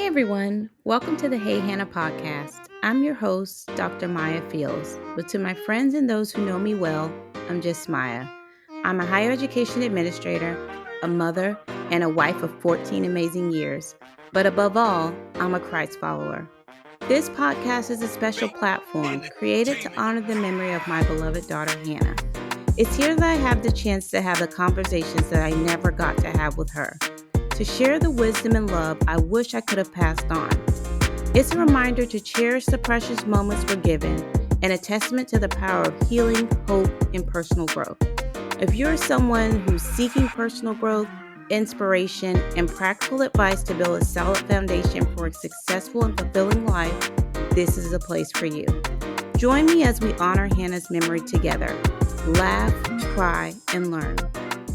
Hey everyone, welcome to the Hey Hannah podcast. I'm your host, Dr. Maya Fields, but to my friends and those who know me well, I'm just Maya. I'm a higher education administrator, a mother, and a wife of 14 amazing years. But above all, I'm a Christ follower. This podcast is a special platform created to honor the memory of my beloved daughter, Hannah. It's here that I have the chance to have the conversations that I never got to have with her, to share the wisdom and love I wish I could have passed on. It's a reminder to cherish the precious moments we're given and a testament to the power of healing, hope, and personal growth. If you're someone who's seeking personal growth, inspiration, and practical advice to build a solid foundation for a successful and fulfilling life, this is a place for you. Join me as we honor Hannah's memory together. Laugh, cry, and learn.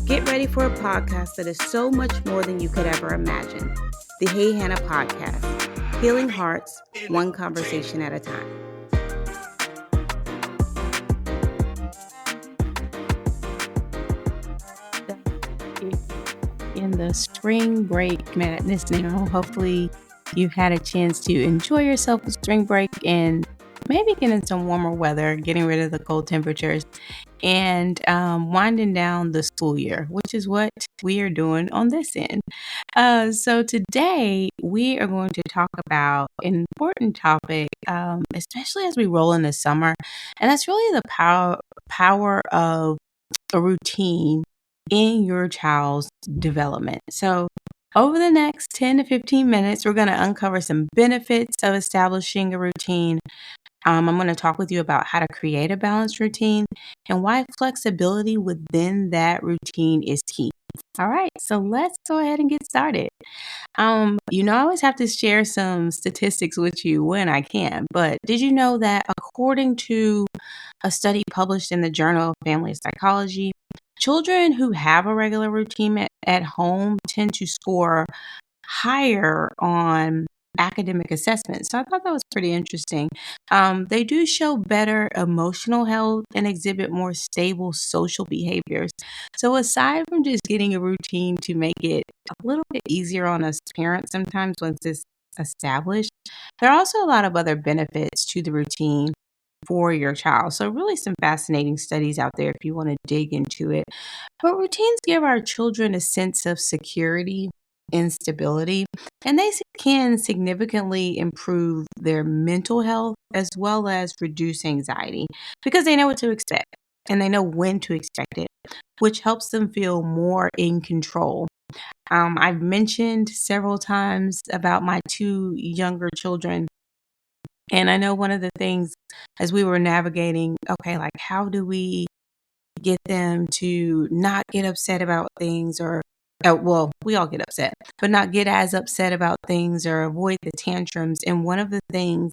Get ready for a podcast that is so much more than you could ever imagine. The Hey Hannah podcast, healing hearts, one conversation at a time. In the spring break madness now, hopefully you've had a chance to enjoy yourself with spring break and maybe get in some warmer weather, getting rid of the cold temperatures, and winding down the school year, which is what we are doing on this end. So today we are going to talk about an important topic, especially as we roll into summer, and that's really the power of a routine in your child's development. So over the next 10 to 15 minutes, we're going to uncover some benefits of establishing a routine. I'm going to talk with you about how to create a balanced routine and why flexibility within that routine is key. All right, so let's go ahead and get started. I always have to share some statistics with you when I can, but did you know that according to a study published in the Journal of Family Psychology, children who have a regular routine at home tend to score higher on academic assessments. So I thought that was pretty interesting. They do show better emotional health and exhibit more stable social behaviors. So aside from just getting a routine to make it a little bit easier on us parents sometimes once it's established, there are also a lot of other benefits to the routine for your child. So really some fascinating studies out there if you want to dig into it. But routines give our children a sense of security and stability, and can significantly improve their mental health as well as reduce anxiety because they know what to expect and they know when to expect it, which helps them feel more in control. I've mentioned several times about my two younger children. And I know one of the things as we were navigating, okay, like how do we get them to not get upset about things well, we all get upset, but not get as upset about things or avoid the tantrums. And one of the things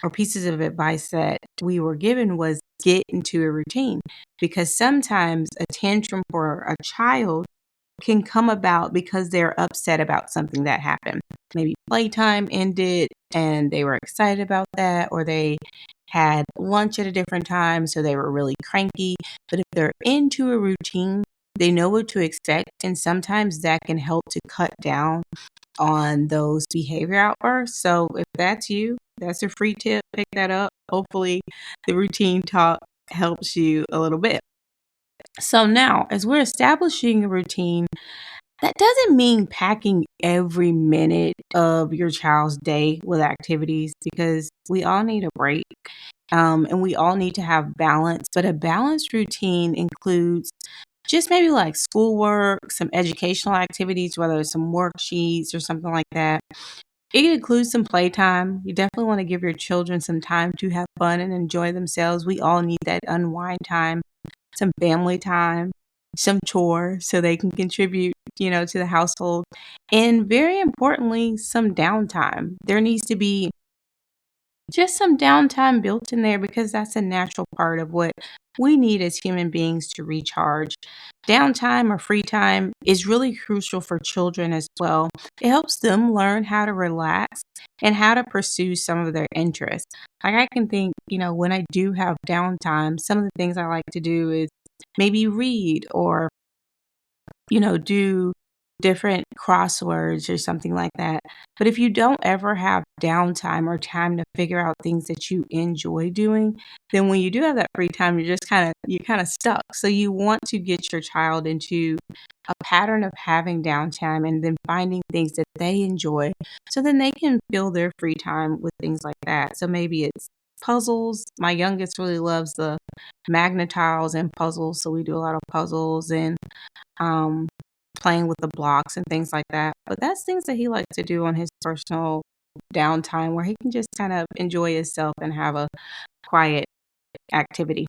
or pieces of advice that we were given was get into a routine because sometimes a tantrum for a child can come about because they're upset about something that happened. Maybe playtime ended and they were excited about that, or they had lunch at a different time, so they were really cranky. But if they're into a routine, they know what to expect, and sometimes that can help to cut down on those behavior outbursts. So if that's you, that's a free tip. Pick that up. Hopefully, the routine talk helps you a little bit. So now, as we're establishing a routine, that doesn't mean packing every minute of your child's day with activities because we all need a break and we all need to have balance. But a balanced routine includes just maybe like schoolwork, some educational activities, whether it's some worksheets or something like that. It includes some playtime. You definitely want to give your children some time to have fun and enjoy themselves. We all need that unwind time, some family time, some chores so they can contribute, to the household. And very importantly, some downtime. There needs to be just some downtime built in there because that's a natural part of what we need as human beings to recharge. Downtime or free time is really crucial for children as well. It helps them learn how to relax and how to pursue some of their interests. Like I can think, when I do have downtime, some of the things I like to do is maybe read or, do different crosswords or something like that. But if you don't ever have downtime or time to figure out things that you enjoy doing, then when you do have that free time, you're kind of stuck. So you want to get your child into a pattern of having downtime and then finding things that they enjoy so then they can fill their free time with things like that. So maybe it's puzzles. My youngest really loves the magnetiles and puzzles, so we do a lot of puzzles and um, playing with the blocks and things like that. But that's things that he likes to do on his personal downtime where he can just kind of enjoy himself and have a quiet activity.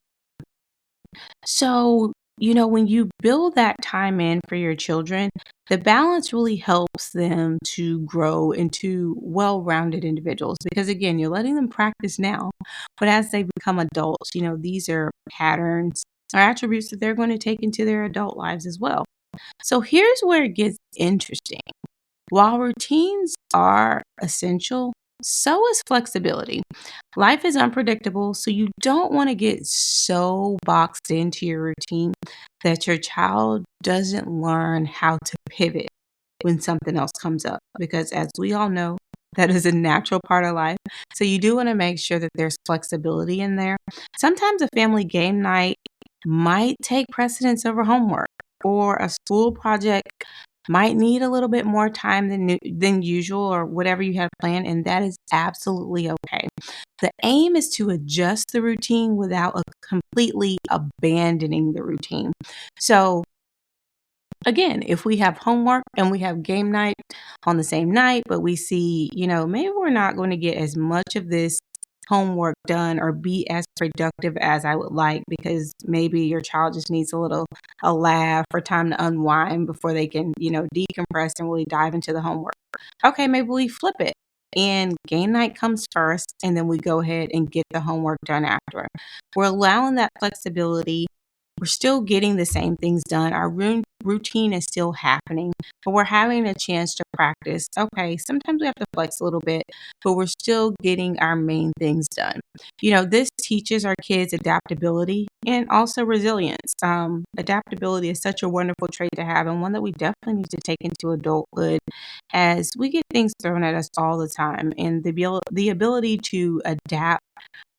So, when you build that time in for your children, the balance really helps them to grow into well rounded individuals because, again, you're letting them practice now. But as they become adults, these are patterns or attributes that they're going to take into their adult lives as well. So, here's where it gets interesting. While routines are essential, so is flexibility. Life is unpredictable, so you don't want to get so boxed into your routine that your child doesn't learn how to pivot when something else comes up. Because as we all know, that is a natural part of life. So you do want to make sure that there's flexibility in there. Sometimes a family game night might take precedence over homework, or a school project might need a little bit more time than usual or whatever you have planned, and that is absolutely okay. The aim is to adjust the routine without completely abandoning the routine. So, again, if we have homework and we have game night on the same night, but we see, maybe we're not going to get as much of this homework done or be as productive as I would like because maybe your child just needs a laugh or time to unwind before they can, decompress and really dive into the homework. Okay, maybe we flip it and game night comes first and then we go ahead and get the homework done after. We're allowing that flexibility. We're still getting the same things done. Our routine is still happening, but we're having a chance to practice. Okay, sometimes we have to flex a little bit, but we're still getting our main things done. This teaches our kids adaptability and also resilience. Adaptability is such a wonderful trait to have, and one that we definitely need to take into adulthood as we get things thrown at us all the time. And the ability to adapt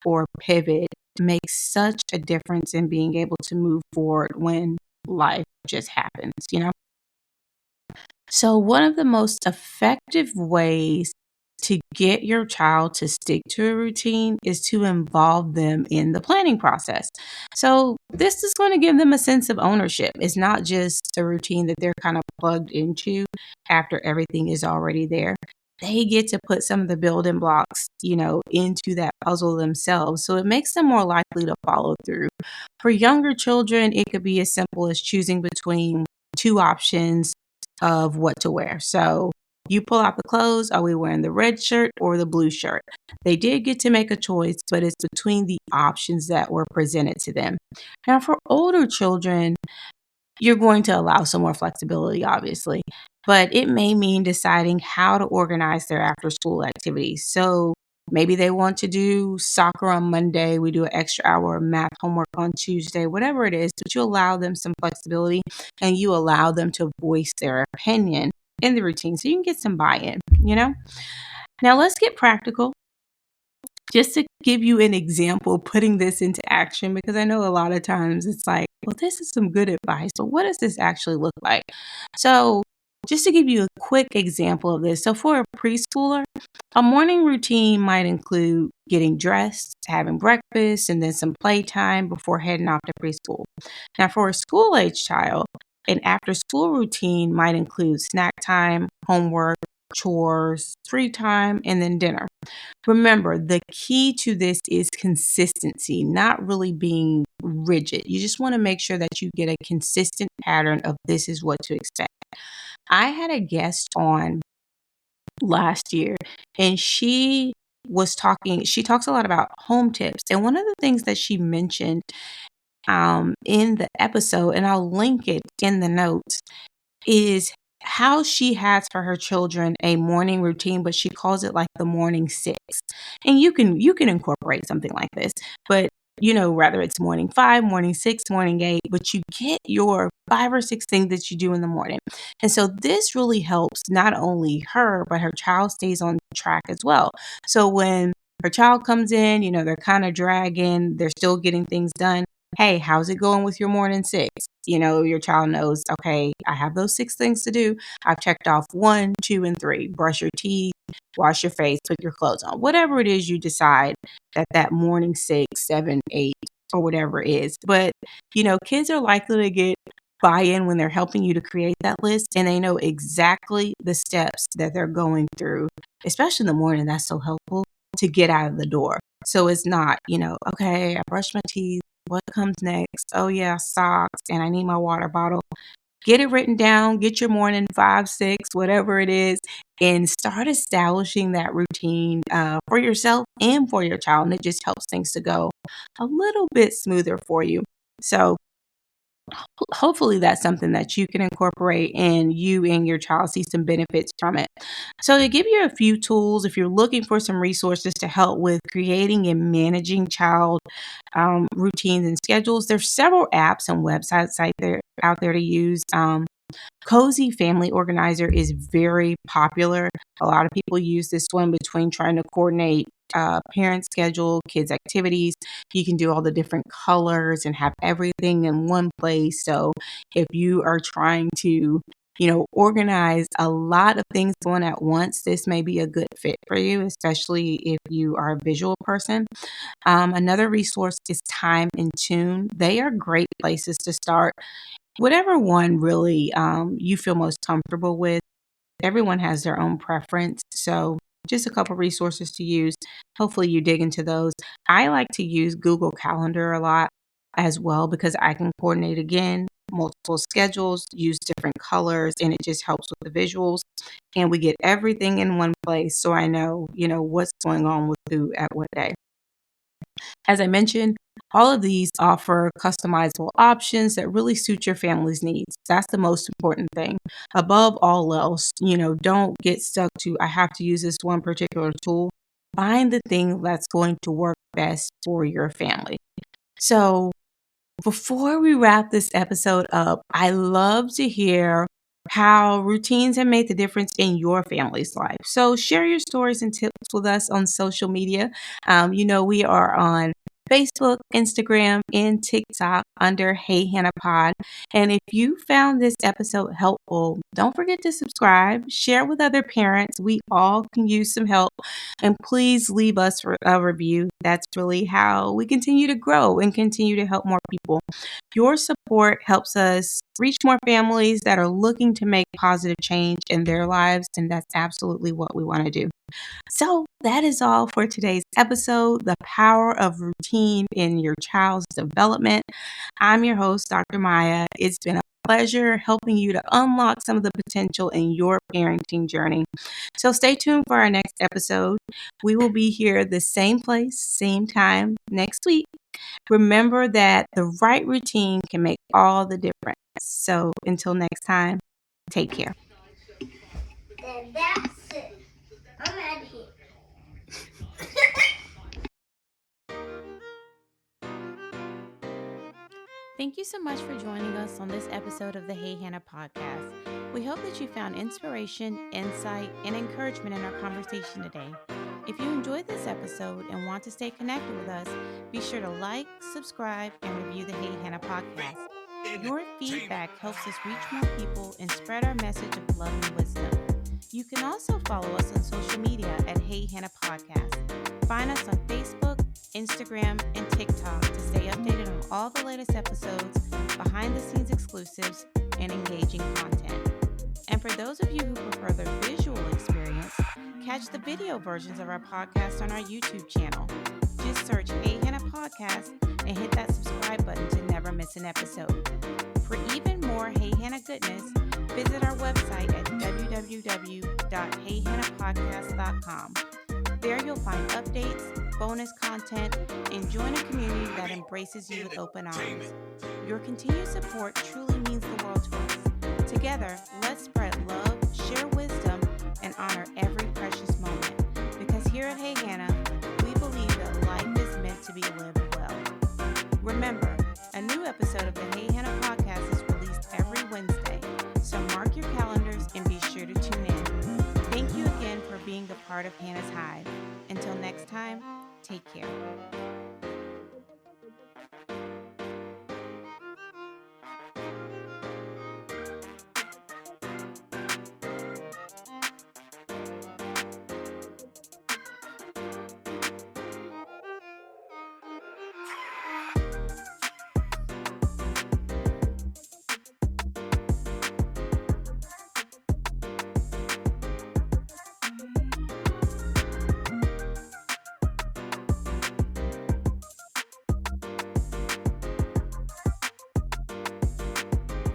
or pivot makes such a difference in being able to move forward when life just happens. So, one of the most effective ways to get your child to stick to a routine is to involve them in the planning process. So, this is going to give them a sense of ownership. It's not just a routine that they're kind of plugged into after everything is already there. They get to put some of the building blocks, into that puzzle themselves. So it makes them more likely to follow through. For younger children, it could be as simple as choosing between two options of what to wear. So you pull out the clothes. Are we wearing the red shirt or the blue shirt? They did get to make a choice, but it's between the options that were presented to them. Now, for older children, you're going to allow some more flexibility, obviously, but it may mean deciding how to organize their after school activities. So maybe they want to do soccer on Monday, we do an extra hour of math homework on Tuesday, whatever it is, but you allow them some flexibility and you allow them to voice their opinion in the routine so you can get some buy in. Now let's get practical. Just to give you an example, putting this into action, because I know a lot of times it's like, well, this is some good advice, but what does this actually look like? So, just to give you a quick example of this. So, for a preschooler, a morning routine might include getting dressed, having breakfast, and then some playtime before heading off to preschool. Now, for a school age child, an after school routine might include snack time, homework, chores, free time, and then dinner. Remember, the key to this is consistency, not really being rigid. You just want to make sure that you get a consistent pattern of this is what to expect. I had a guest on last year and she talks a lot about home tips. And one of the things that she mentioned in the episode, and I'll link it in the notes, is how she has for her children a morning routine, but she calls it like the morning six. And you can incorporate something like this, but whether it's morning 5, morning 6, morning 8, but you get your 5 or 6 things that you do in the morning. And so this really helps not only her, but her child stays on track as well. So when her child comes in, they're kind of dragging, they're still getting things done. Hey, how's it going with your morning 6? Your child knows, okay, I have those 6 things to do. I've checked off 1, 2, and 3. Brush your teeth, wash your face, put your clothes on. Whatever it is you decide that morning 6, 7, 8, or whatever it is. But, kids are likely to get buy-in when they're helping you to create that list, and they know exactly the steps that they're going through, especially in the morning. That's so helpful to get out of the door. So it's not, okay, I brushed my teeth. What comes next? Oh yeah, socks, and I need my water bottle. Get it written down, get your morning 5, 6, whatever it is, and start establishing that routine for yourself and for your child. And it just helps things to go a little bit smoother for you. So hopefully that's something that you can incorporate and you and your child see some benefits from it. So to give you a few tools, if you're looking for some resources to help with creating and managing child routines and schedules, there's several apps and websites out there to use. Cozy Family Organizer is very popular. A lot of people use this one between trying to coordinate parent schedule, kids' activities. You can do all the different colors and have everything in one place. So if you are trying to, organize a lot of things going at once, this may be a good fit for you, especially if you are a visual person. Another resource is Time and Tune. They are great places to start. Whatever one really you feel most comfortable with. Everyone has their own preference. So just a couple resources to use. Hopefully you dig into those. I like to use Google Calendar a lot as well because I can coordinate again multiple schedules, use different colors, and it just helps with the visuals. And we get everything in one place so I know, what's going on with who at what day. As I mentioned, all of these offer customizable options that really suit your family's needs. That's the most important thing. Above all else, don't get stuck to, I have to use this one particular tool. Find the thing that's going to work best for your family. So, before we wrap this episode up, I love to hear how routines have made the difference in your family's life. So share your stories and tips with us on social media. We are on Facebook, Instagram, and TikTok under Hey Hannah Pod. And if you found this episode helpful, don't forget to subscribe, share with other parents. We all can use some help. And please leave us a review. That's really how we continue to grow and continue to help more people. Your support helps us reach more families that are looking to make positive change in their lives, and that's absolutely what we want to do. So that is all for today's episode, The Power of Routine in Your Child's Development. I'm your host, Dr. Maya. It's been a pleasure helping you to unlock some of the potential in your parenting journey. So stay tuned for our next episode. We will be here the same place, same time next week. Remember that the right routine can make all the difference. So until next time, take care. Then that's it. I'm out of here. Thank you so much for joining us on this episode of the Hey Hannah podcast. We hope that you found inspiration, insight, and encouragement in our conversation today. If you enjoyed this episode and want to stay connected with us, be sure to like, subscribe, and review the Hey Hannah podcast. Your feedback helps us reach more people and spread our message of love and wisdom. You can also follow us on social media at Hey Hannah Podcast. Find us on Facebook, Instagram, and TikTok to stay updated on all the latest episodes, behind-the-scenes exclusives, and engaging content. And for those of you who prefer the visual experience, catch the video versions of our podcast on our YouTube channel. Just search Hey Hannah Podcast and hit that subscribe button to never miss an episode. For even more Hey Hannah goodness, visit our website at www.heyhannahpodcast.com. There you'll find updates, bonus content, and join a community that embraces you with open arms. Your continued support truly means the world to us. Together, let's spread love, share wisdom, and honor every precious moment. Because here at Hey Hannah, we believe that life is meant to be lived well. part of Hannah's hive. Until next time, take care.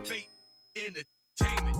Fate entertainment.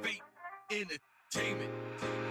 Fate entertainment.